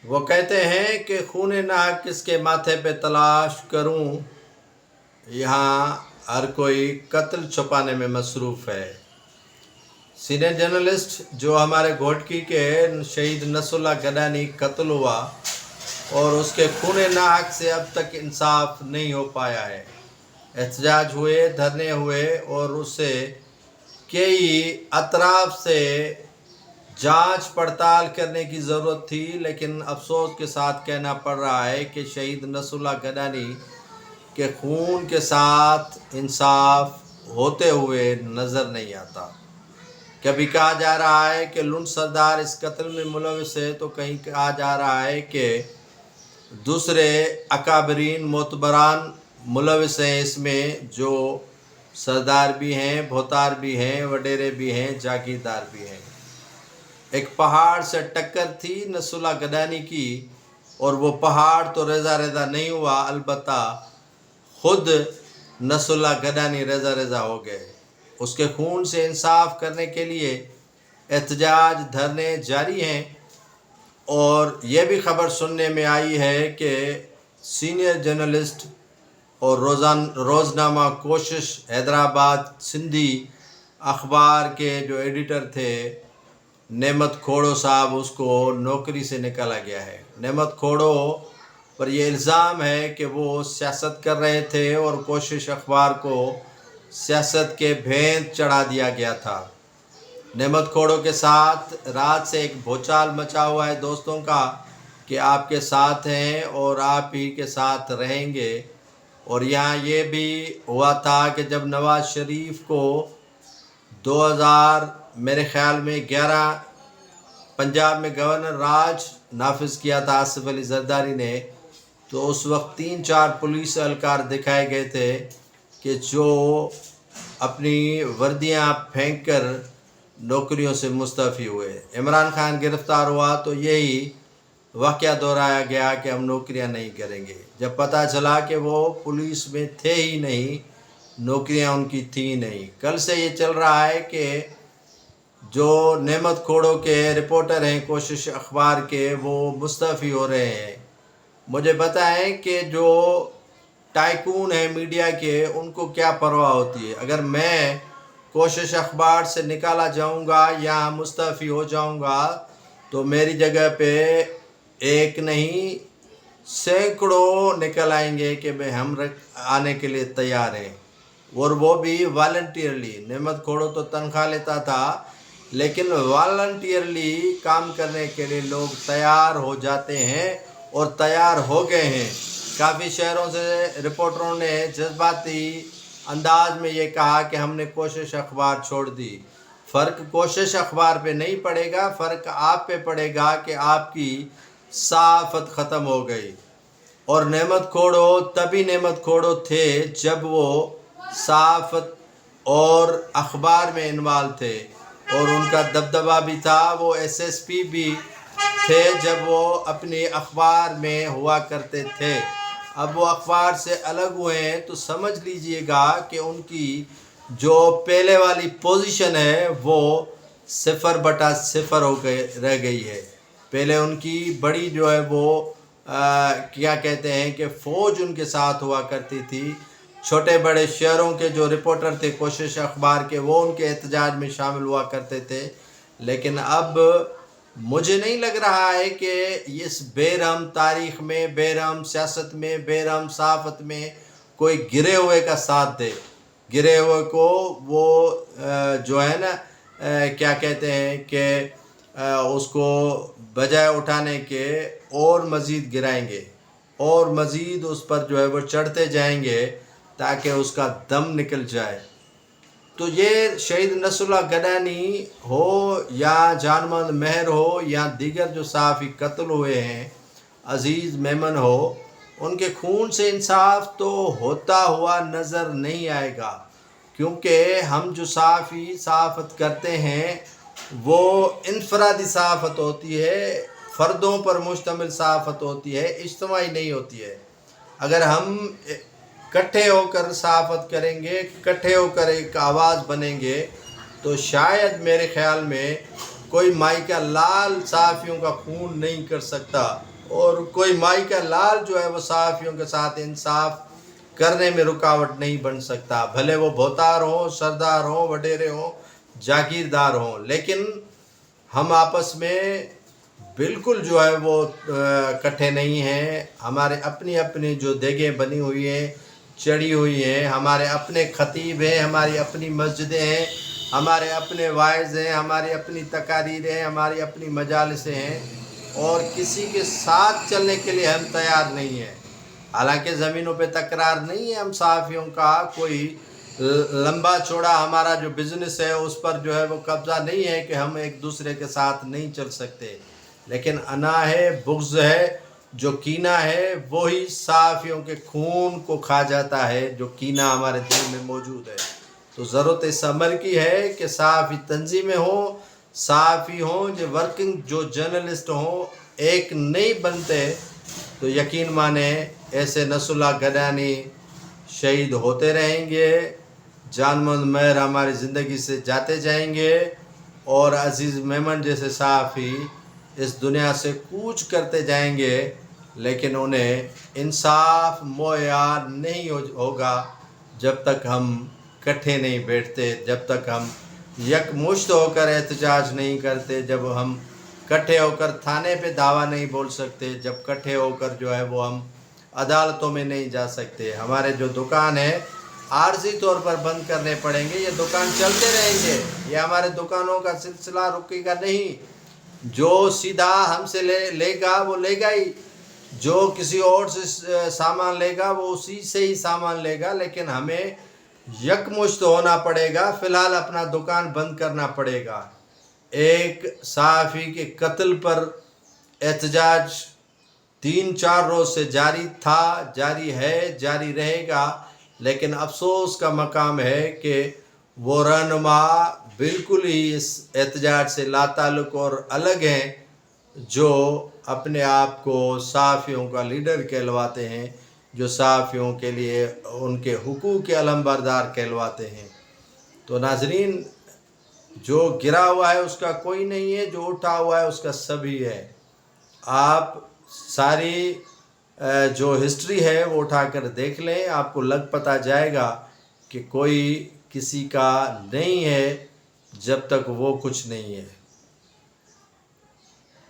وہ کہتے ہیں کہ خون ناحق کس کے ماتھے پہ تلاش کروں، یہاں ہر کوئی قتل چھپانے میں مصروف ہے۔ سینئر جرنلسٹ جو ہمارے گھوٹکی کے شہید نصر اللہ گڈانی قتل ہوا اور اس کے خون ناحق سے اب تک انصاف نہیں ہو پایا ہے۔ احتجاج ہوئے، دھرنے ہوئے اور اسے کئی اطراف سے جانچ پڑتال کرنے کی ضرورت تھی، لیکن افسوس کے ساتھ کہنا پڑ رہا ہے کہ شہید نصر اللہ گڈانی کے خون کے ساتھ انصاف ہوتے ہوئے نظر نہیں آتا۔ کبھی کہا جا رہا ہے کہ لنڈ سردار اس قتل میں ملوث ہے، تو کہیں کہا جا رہا ہے کہ دوسرے اکابرین معتبران ملوث ہیں اس میں، جو سردار بھی ہیں، بھوتار بھی ہیں، وڈیرے بھی ہیں، جاگیردار بھی ہیں۔ ایک پہاڑ سے ٹکر تھی نصر اللہ گڈانی کی، اور وہ پہاڑ تو ریزہ ریزہ نہیں ہوا، البتہ خود نصر اللہ گڈانی ریزہ ریزہ ہو گئے۔ اس کے خون سے انصاف کرنے کے لیے احتجاج، دھرنے جاری ہیں، اور یہ بھی خبر سننے میں آئی ہے کہ سینئر جرنلسٹ اور روزنامہ کوشش حیدرآباد سندھی اخبار کے جو ایڈیٹر تھے نعمت کھوڑو صاحب، اس کو نوکری سے نکالا گیا ہے۔ نعمت کھوڑو پر یہ الزام ہے کہ وہ سیاست کر رہے تھے اور کوشش اخبار کو سیاست کے بھینت چڑھا دیا گیا تھا۔ نعمت کھوڑو کے ساتھ رات سے ایک بھوچال مچا ہوا ہے دوستوں کا، کہ آپ کے ساتھ ہیں اور آپ ہی کے ساتھ رہیں گے۔ اور یہاں یہ بھی ہوا تھا کہ جب نواز شریف کو 2000 میرے خیال میں 11 پنجاب میں گورنر راج نافذ کیا تھا آصف علی زرداری نے، تو اس وقت 3-4 پولیس اہلکار دکھائے گئے تھے کہ جو اپنی وردیاں پھینک کر نوکریوں سے مستعفی ہوئے۔ عمران خان گرفتار ہوا تو یہی واقعہ دہرایا گیا کہ ہم نوکریاں نہیں کریں گے، جب پتہ چلا کہ وہ پولیس میں تھے ہی نہیں، نوکریاں ان کی تھیں نہیں۔ کل سے یہ چل رہا ہے کہ جو نعمت کھوڑو کے رپورٹر ہیں کوشش اخبار کے، وہ مستعفی ہو رہے ہیں۔ مجھے بتائیں کہ جو ٹائکون ہیں میڈیا کے، ان کو کیا پرواہ ہوتی ہے؟ اگر میں کوشش اخبار سے نکالا جاؤں گا یا مستعفی ہو جاؤں گا تو میری جگہ پہ ایک نہیں سینکڑوں نکل آئیں گے کہ ہم آنے کے لیے تیار ہیں، اور وہ بھی والنٹیئرلی۔ نعمت کھوڑو تو تنخواہ لیتا تھا، لیکن والنٹیئرلی کام کرنے کے لیے لوگ تیار ہو جاتے ہیں اور تیار ہو گئے ہیں۔ کافی شہروں سے رپورٹروں نے جذباتی انداز میں یہ کہا کہ ہم نے کوشش اخبار چھوڑ دی۔ فرق کوشش اخبار پہ نہیں پڑے گا، فرق آپ پہ پڑے گا کہ آپ کی صحافت ختم ہو گئی۔ اور نعمت کھوڑو تبھی نعمت کھوڑو تھے جب وہ صحافت اور اخبار میں انوالو تھے، اور ان کا دبدبہ بھی تھا۔ وہ SSP بھی تھے جب وہ اپنی اخبار میں ہوا کرتے تھے۔ اب وہ اخبار سے الگ ہوئے ہیں تو سمجھ لیجئے گا کہ ان کی جو پہلے والی پوزیشن ہے وہ 0/0 رہ گئی ہے۔ پہلے ان کی بڑی جو ہے وہ کیا کہتے ہیں کہ فوج ان کے ساتھ ہوا کرتی تھی۔ چھوٹے بڑے شہروں کے جو رپورٹر تھے کوشش اخبار کے، وہ ان کے احتجاج میں شامل ہوا کرتے تھے، لیکن اب مجھے نہیں لگ رہا ہے کہ اس بے رحم تاریخ میں، بے رحم سیاست میں، بے رحم صحافت میں کوئی گرے ہوئے کا ساتھ دے۔ گرے ہوئے کو وہ جو ہے نا کیا کہتے ہیں کہ اس کو بجائے اٹھانے کے اور مزید گرائیں گے، اور مزید اس پر جو ہے وہ چڑھتے جائیں گے تاکہ اس کا دم نکل جائے۔ تو یہ شہید نصر اللہ گڈانی ہو یا جانمند مہر ہو یا دیگر جو صحافی قتل ہوئے ہیں، عزیز میمن ہو، ان کے خون سے انصاف تو ہوتا ہوا نظر نہیں آئے گا، کیونکہ ہم جو صحافت کرتے ہیں وہ انفرادی صحافت ہوتی ہے، فردوں پر مشتمل صحافت ہوتی ہے، اجتماعی نہیں ہوتی ہے۔ اگر ہم اکٹھے ہو کر صحافت کریں گے، اکٹھے ہو کر ایک آواز بنیں گے، تو شاید میرے خیال میں کوئی مائی کا لال صحافیوں کا خون نہیں کر سکتا، اور کوئی مائی کا لال جو ہے وہ صحافیوں کے ساتھ انصاف کرنے میں رکاوٹ نہیں بن سکتا، بھلے وہ بھوتار ہوں، سردار ہوں، وڈیرے ہوں، جاگیردار ہوں، لیکن ہم آپس میں بالکل جو ہے وہ کٹھے نہیں ہیں۔ ہمارے اپنی اپنی جو دیگیں بنی ہوئی ہیں، چڑھی ہوئی ہیں، ہمارے اپنے خطیب ہیں، ہماری اپنی مسجدیں ہیں، ہمارے اپنے واعظ ہیں، ہماری اپنی تقاریر ہیں، ہماری اپنی مجالسیں ہیں، اور کسی کے ساتھ چلنے کے لیے ہم تیار نہیں ہیں۔ حالانکہ زمینوں پہ تکرار نہیں ہے ہم صحافیوں کا، کوئی لمبا چوڑا ہمارا جو بزنس ہے اس پر جو ہے وہ قبضہ نہیں ہے کہ ہم ایک دوسرے کے ساتھ نہیں چل سکتے، لیکن انا ہے، بغض ہے، جو کینہ ہے، وہی صحافیوں کے خون کو کھا جاتا ہے، جو کینہ ہمارے دل میں موجود ہے۔ تو ضرورت اس عمل کی ہے کہ صحافی تنظیمیں ہوں، صحافی ہوں، جو ورکنگ جو جرنلسٹ ہوں، ایک نہیں بنتے تو یقین مانیں ایسے نصر اللہ گڈانی شہید ہوتے رہیں گے، جان محمد مہر ہماری زندگی سے جاتے جائیں گے، اور عزیز میمن جیسے صحافی اس دنیا سے کوچ کرتے جائیں گے، لیکن انہیں انصاف مہیا نہیں ہوگا جب تک ہم کٹھے نہیں بیٹھتے، جب تک ہم یکمشت ہو کر احتجاج نہیں کرتے، جب ہم کٹھے ہو کر تھانے پہ دعویٰ نہیں بول سکتے، جب کٹھے ہو کر جو ہے وہ ہم عدالتوں میں نہیں جا سکتے۔ ہمارے جو دکان ہے عارضی طور پر بند کرنے پڑیں گے، یہ دکان چلتے رہیں گے، یہ ہمارے دکانوں کا سلسلہ رکے گا نہیں۔ جو سیدھا ہم سے لے گا وہ لے گا ہی، جو کسی اور سے سامان لے گا وہ اسی سے ہی سامان لے گا، لیکن ہمیں یکمشت ہونا پڑے گا، فی الحال اپنا دکان بند کرنا پڑے گا۔ ایک صحافی کے قتل پر احتجاج 3-4 روز سے جاری تھا، جاری ہے، جاری رہے گا، لیکن افسوس کا مقام ہے کہ وہ رہنما بالکل ہی اس احتجاج سے لا تعلق اور الگ ہیں، جو اپنے آپ کو صحافیوں کا لیڈر کہلواتے ہیں، جو صحافیوں کے لیے ان کے حقوق کے علمبردار کہلواتے ہیں۔ تو ناظرین، جو گرا ہوا ہے اس کا کوئی نہیں ہے، جو اٹھا ہوا ہے اس کا سبھی ہے۔ آپ ساری جو ہسٹری ہے وہ اٹھا کر دیکھ لیں، آپ کو لگ پتہ جائے گا کہ کوئی کسی کا نہیں ہے جب تک وہ کچھ نہیں ہے۔